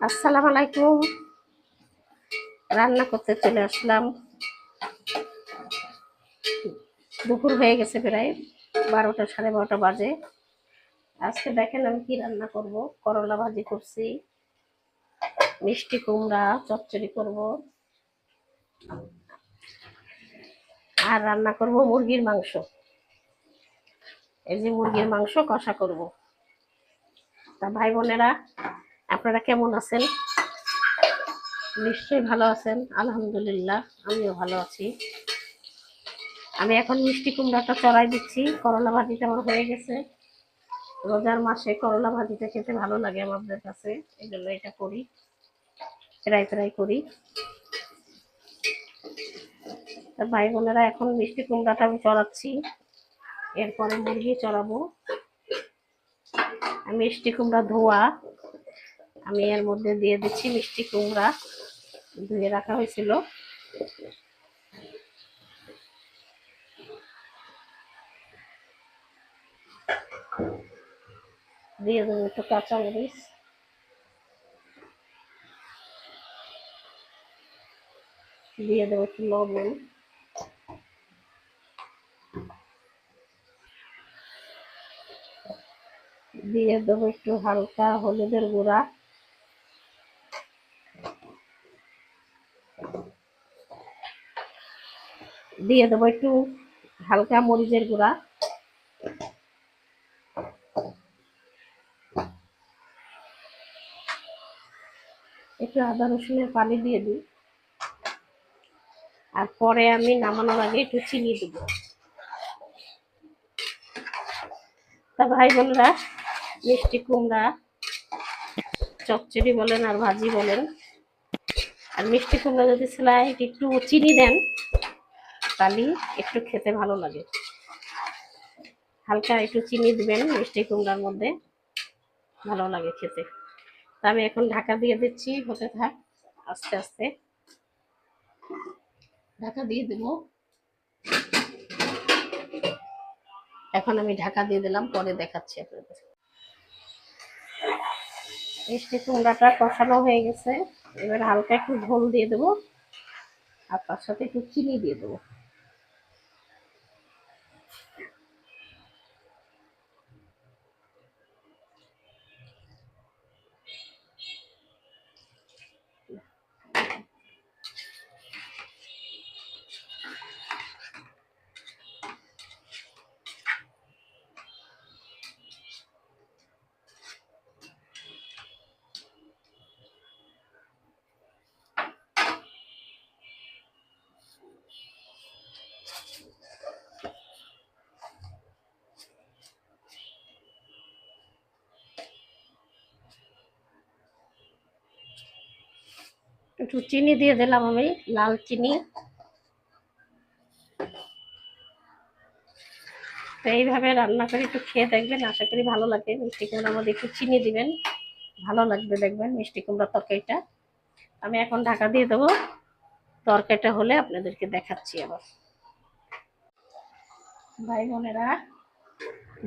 আসসালামু আলাইকুম। রান্না করতে চলে আসলাম। দুপুর হয়ে গেছে, প্রায় 12টা, 12:30 বাজে। আজকে দেখেন আমি কি রান্না করব। করলা ভাজি করছি, মিষ্টি কুমড়া চচ্চড়ি করব, আর রান্না করব মুরগির মাংস। এই যে মুরগির মাংস কষা করব। তা ভাই বোনেরা, আপনারা কেমন আছেন? নিশ্চয়ই ভালো আছেন। আলহামদুলিল্লাহ, আমিও ভালো আছি। আমি এখন মিষ্টি কুমড়াটা চড়াই দিচ্ছি। করলা ভাজিটা আমার হয়ে গেছে। রোজার মাসে করলা ভাজিটা খেতে ভালো লাগে আমাদের কাছে, এই জন্য এটা করি, প্রায় প্রায় করি। ভাই বোনেরা, এখন মিষ্টি কুমড়াটা আমি চড়াচ্ছি, এরপরে মুরগি চড়াবো। মিষ্টি কুমড়া ধোয়া, আমি এর মধ্যে দিয়ে দিচ্ছি মিষ্টি কুমড়া, ধুয়ে রাখা হয়েছিল। দিয়ে দেবো একটু কাঁচামরিচ, দিয়ে দেবো একটু লবণ, দিয়ে দেবো একটু হালকা হলুদের গুঁড়া, দিয়ে দেবো একটু হালকা মরিচের গুঁড়া, একটু আদা রসুনের পানি দিয়ে দিই। আর পরে আমি নামানোর আগে একটু চিনি দেবো। তা ভাই বোনরা, মিষ্টি কুমড়া চচ্চড়ি বলেন আর ভাজি বলেন, আর মিষ্টি কুমড়া যদি স্লাইড একটু চিনি দেন, তাহলে একটু খেতে ভালো লাগে। হালকা একটু চিনি দিবেন মিষ্টি কুমড়ার মধ্যে, ভালো লাগে খেতে। তা আমি এখন ঢাকা দিয়ে দিচ্ছি, হতে থাক আস্তে আস্তে। ঢাকা দিয়ে দেবো। এখন আমি ঢাকা দিয়ে দিলাম, পরে দেখাচ্ছি আপনাদের। মিষ্টি কুমড়াটা কষানো হয়ে গেছে, এবার হালকা একটু ঝোল দিয়ে দেবো, আর তার সাথে একটু চিনি দিয়ে দেবো। একটু চিনি দিয়ে দিলাম আমি, লাল চিনি। তো এইভাবে রান্না করে একটু খেয়ে দেখবেন, আশা করি ভালো লাগে। মিষ্টি কুমড়ার মধ্যে একটু চিনি দিবেন, ভালো লাগবে দেখবেন মিষ্টি কুমড়ার তরকারিটা। আমি এখন ঢাকা দিয়ে দেবো, তরকারিটা হলে আপনাদেরকে দেখাচ্ছি আবার।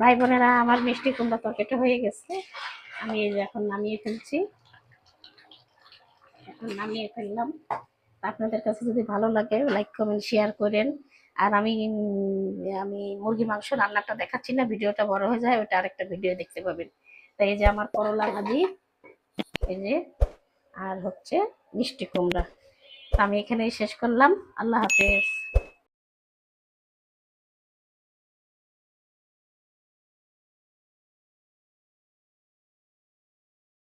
ভাই বোনেরা, আমার মিষ্টি কুমড়া তরকারিটা হয়ে গেছে। আমি এই যে এখন নামিয়ে ফেলছি, এখন নামিয়ে ফেললাম। আপনাদের কাছে যদি ভালো লাগে, লাইক কমেন্ট শেয়ার করেন। আর আমি মুরগি মাংস রান্নাটা দেখাচ্ছি না, ভিডিওটা বড় হয়ে যায়, ওটা আরেকটা ভিডিও দেখতে পাবেন। তাই এই যে আমার করলা ভাজি, এই যে, আর হচ্ছে মিষ্টি কুমড়া। আমি এখানেই শেষ করলাম। আল্লাহ হাফেজ।